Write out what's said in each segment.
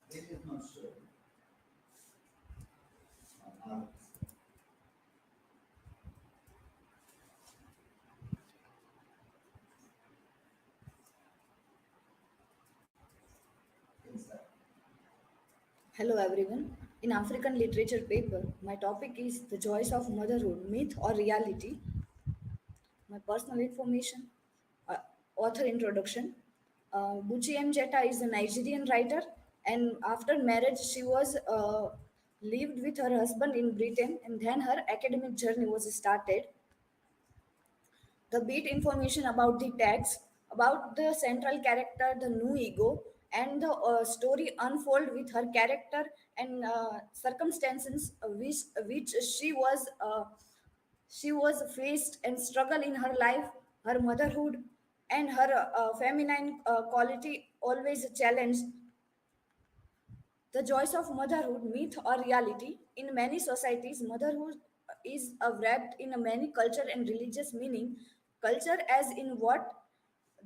It is not so. Uh, inside. Hello everyone. In African literature paper, my topic is the joys of motherhood, myth or reality. My personal information, uh, author introduction. Buchi M. Jetta is a Nigerian writer, and after marriage, she was lived with her husband in Britain, and then her academic journey was started. The beat information about the text, about the central character, the new ego, and the story unfold with her character and circumstances which she was faced and struggle in her life, her motherhood, and her feminine quality always challenged the joys of motherhood, myth or reality. In many societies, motherhood is wrapped in a many culture and religious meaning. Culture, as in what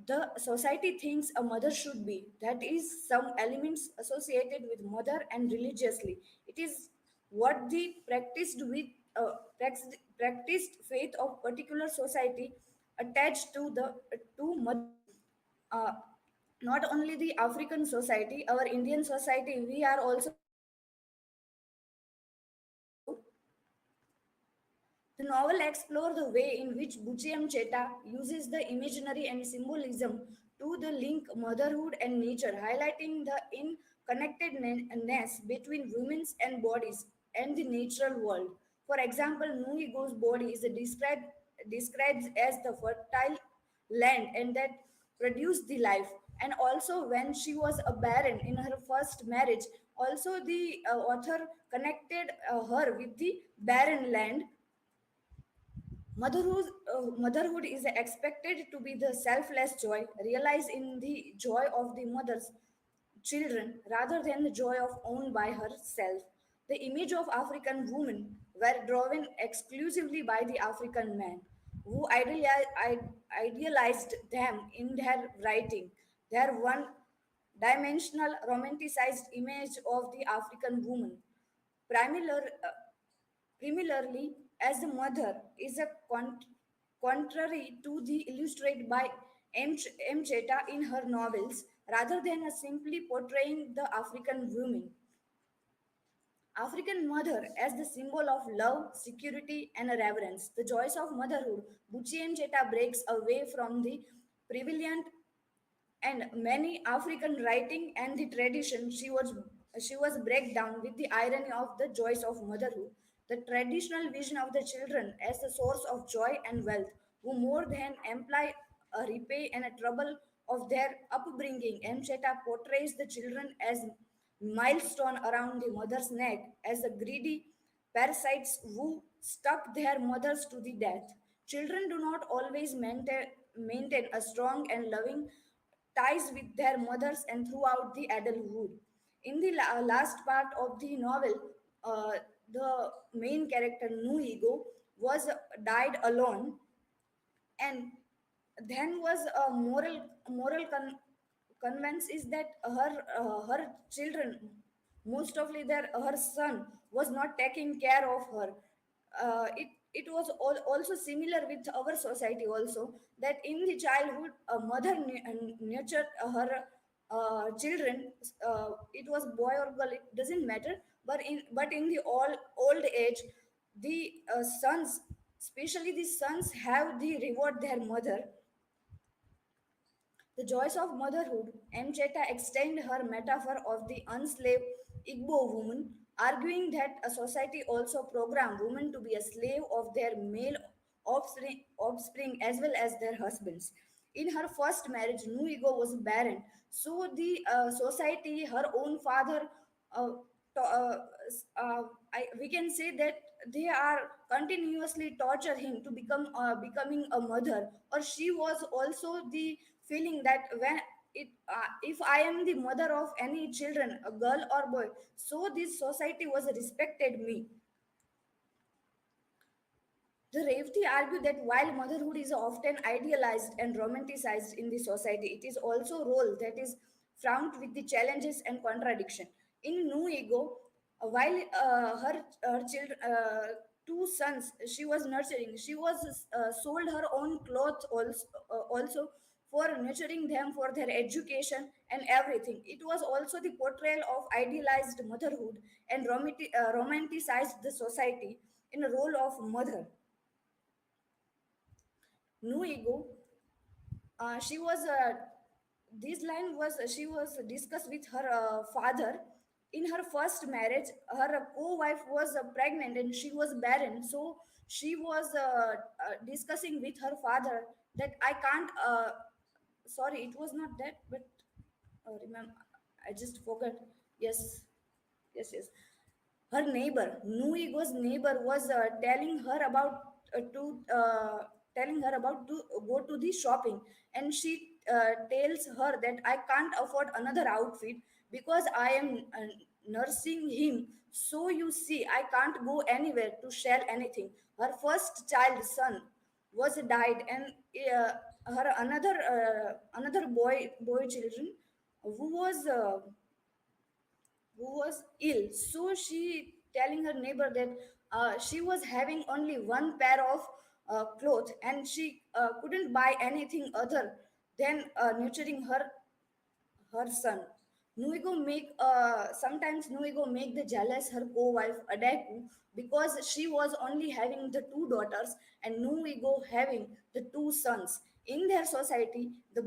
the society thinks a mother should be. That is, some elements associated with mother and religiously. It is what the practiced faith of particular society attached to the to motherhood. Uh, Not only the African society, our Indian society, we are also the novel explores the way in which Buchiam Cheta uses the imaginary and symbolism to the link motherhood and nature, highlighting the interconnectedness between women's and bodies and the natural world. For example, Nuigo's body is described as the fertile land and that produced the life. And also, when she was a barren in her first marriage, also the author connected her with the barren land. Motherhood is expected to be the selfless joy realized in the joy of the mother's children rather than the joy of owned by herself. The image of African women were driven exclusively by the African man who idealized them in their writing. Their one dimensional romanticized image of the African woman. Primarily, Similarly, as a mother is a contrary to the illustrated by M. Cheta in her novels, rather than a simply portraying the African woman. African mother as the symbol of love, security, and reverence. The joys of motherhood. Buchi M. Cheta breaks away from the prevalent and many African writing and the tradition she was break down with the irony of the joys of motherhood, the traditional vision of the children as the source of joy and wealth, who more than imply a repay and a trouble of their upbringing. M. Cheta portrays the children as milestone around the mother's neck, as the greedy parasites who stuck their mothers to the death. Children do not always maintain a strong and loving ties with their mothers and throughout the adulthood. In the last part of the novel, the main character Nuigo was died alone, and then was a convenience is that her children, most of their her son was not taking care of her. It was also similar with our society also, that in the childhood a mother nurtured her children. It was boy or girl, it doesn't matter, but in the old age, the sons, especially the sons, have the reward their mother. The joys of motherhood. M. Cheta extend her metaphor of the enslaved Igbo woman, arguing that a society also programmed women to be a slave of their male offspring as well as their husbands. In her first marriage, Nuigo was barren, so the society, her own father, uh, we can say that they are continuously torture him to becoming a mother, or she was also the feeling that when if I am the mother of any children, a girl or boy, so this society was respected me. The Revati argue that while motherhood is often idealized and romanticized in the society, it is also a role that is fraught with the challenges and contradiction. In New Ego, while her children, two sons, she was nurturing. She was sold her own clothes also for nurturing them for their education and everything. It was also the portrayal of idealized motherhood and romanticized the society in a role of mother. New Ego, she was this line was she was discussed with her father. In her first marriage, her co-wife was pregnant and she was barren, so she was discussing with her father that I can't sorry, it was not that, but remember, I just forgot. Yes, yes, yes. Her neighbor, Nuigo's neighbor, was telling her about to go to the shopping, and she tells her that I can't afford another outfit because I am nursing him. So you see, I can't go anywhere to sell anything. Her first child, son, was died, and her another boy children who was ill. So she telling her neighbor that she was having only one pair of clothes, and she couldn't buy anything other than nurturing her son. Nuigo make sometimes Nuigo make the jealous her co-wife Adaku because she was only having the two daughters and Nuigo having the two sons. In their society, the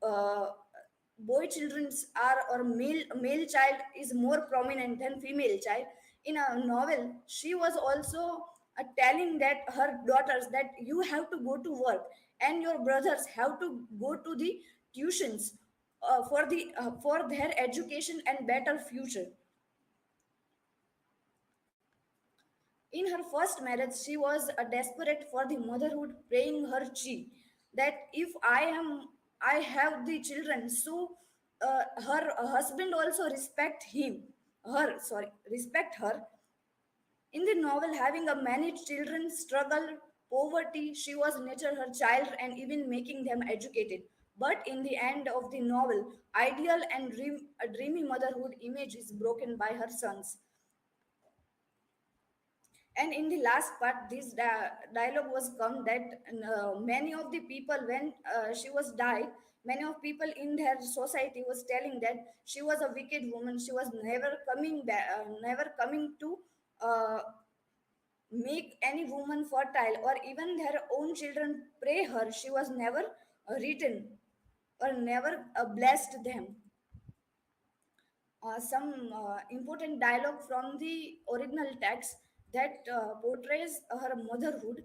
uh, boy children's are or male child is more prominent than female child. In a novel, she was also telling that her daughters that you have to go to work and your brothers have to go to the tuitions for their education and better future. In her first marriage, she was desperate for the motherhood, praying her chi that if I have the children, so her husband also respect him, her sorry, respect her. In the novel, having a many children, struggle, poverty, she was nurture her child and even making them educated. But in the end of the novel, ideal and a dreamy motherhood image is broken by her sons. And in the last part, this dialogue was come that many of the people, when she was died, many of people in their society was telling that she was a wicked woman. She was never coming back, never coming to uh, make any woman fertile, or even their own children pray her. She was never written or never blessed them. Some important dialogue from the original text that portrays her motherhood.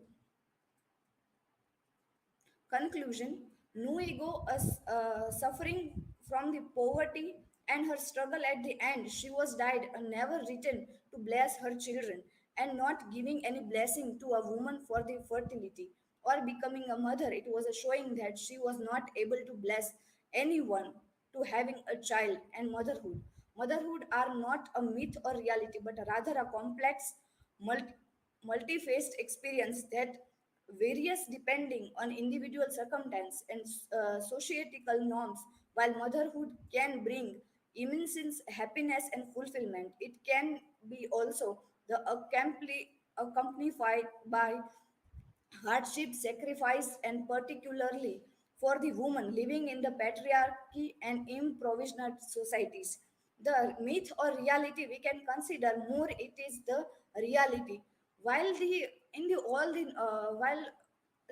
Conclusion: No ego is suffering from the poverty and her struggle at the end. She was died and never returned to bless her children, and not giving any blessing to a woman for the fertility or becoming a mother. It was a showing that she was not able to bless anyone to having a child and motherhood. Motherhood are not a myth or reality, but rather a complex, multi multi-faced experience that varies depending on individual circumstance and societal norms. While motherhood can bring immense happiness and fulfillment, it can be also the accompanied by hardship, sacrifice, and particularly for the woman living in the patriarchy and improvisional societies. The myth or reality we can consider more it is the reality. While the in the all the while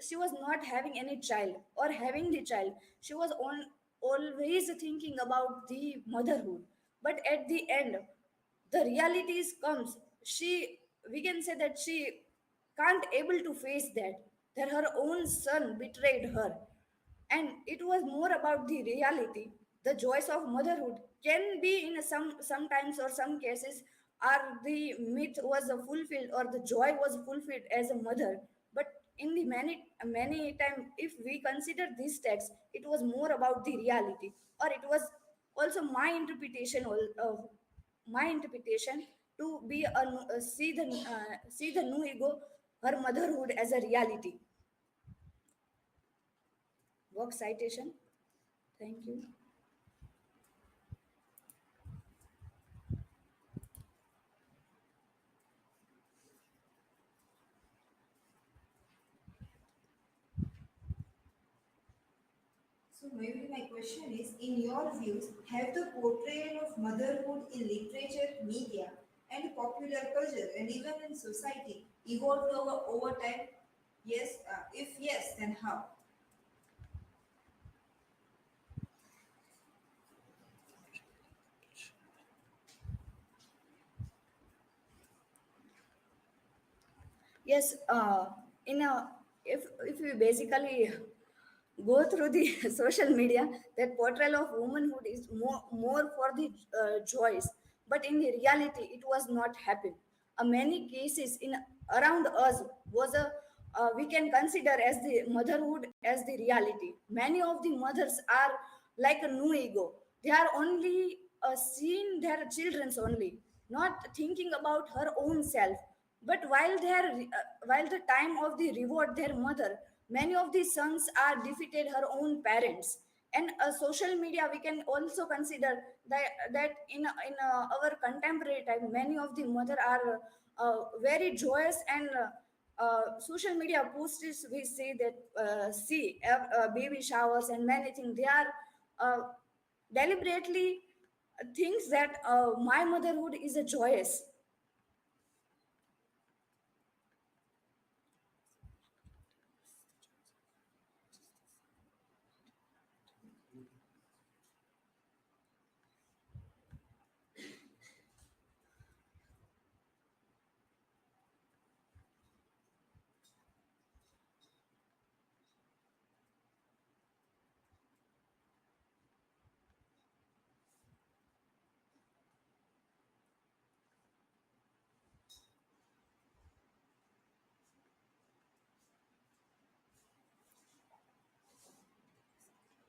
she was not having any child or having the child, she was always thinking about the motherhood. But at the end, the realities comes. She we can say that she can't able to face that her own son betrayed her, and it was more about the reality. The joys of motherhood can be in sometimes or some cases are the myth was fulfilled or the joy was fulfilled as a mother. But in the many time, if we consider this text, it was more about the reality, or it was also my interpretation of my interpretation to be see the new ego, her motherhood as a reality. Work citation. Thank you. So maybe my question is, in your views, have the portrayal of motherhood in literature, media, and popular culture, and even in society, evolved over time? Yes. If yes, then how? Yes, in a if we basically go through the social media, that portrayal of womanhood is more for the joys, but in the reality it was not happen. Many cases in around us was a we can consider as the motherhood as the reality. Many of the mothers are like a new ego. They are only seeing their children's only, not thinking about her own self. But while the time of the reward their mother, many of the sons are defeated her own parents. And social media, we can also consider that our contemporary time, many of the mother are very joyous, and social media posts we say that see baby showers and many things. They are uh, deliberately thinks that my motherhood is a joyous.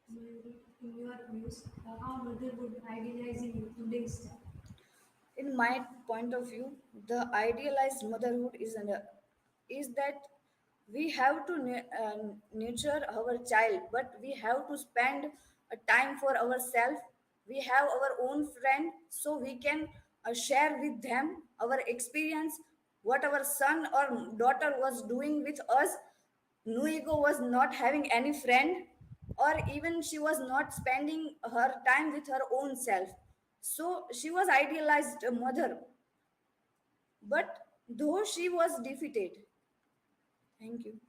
Maybe in your views, how motherhood idealizing in today's time? In my point of view, the idealized motherhood is that we have to nurture our child, but we have to spend a time for ourselves. We have our own friend, so we can share with them our experience, what our son or daughter was doing with us. Nuigo was not having any friend, or even she was not spending her time with her own self. So she was idealized mother, but though she was defeated. Thank you.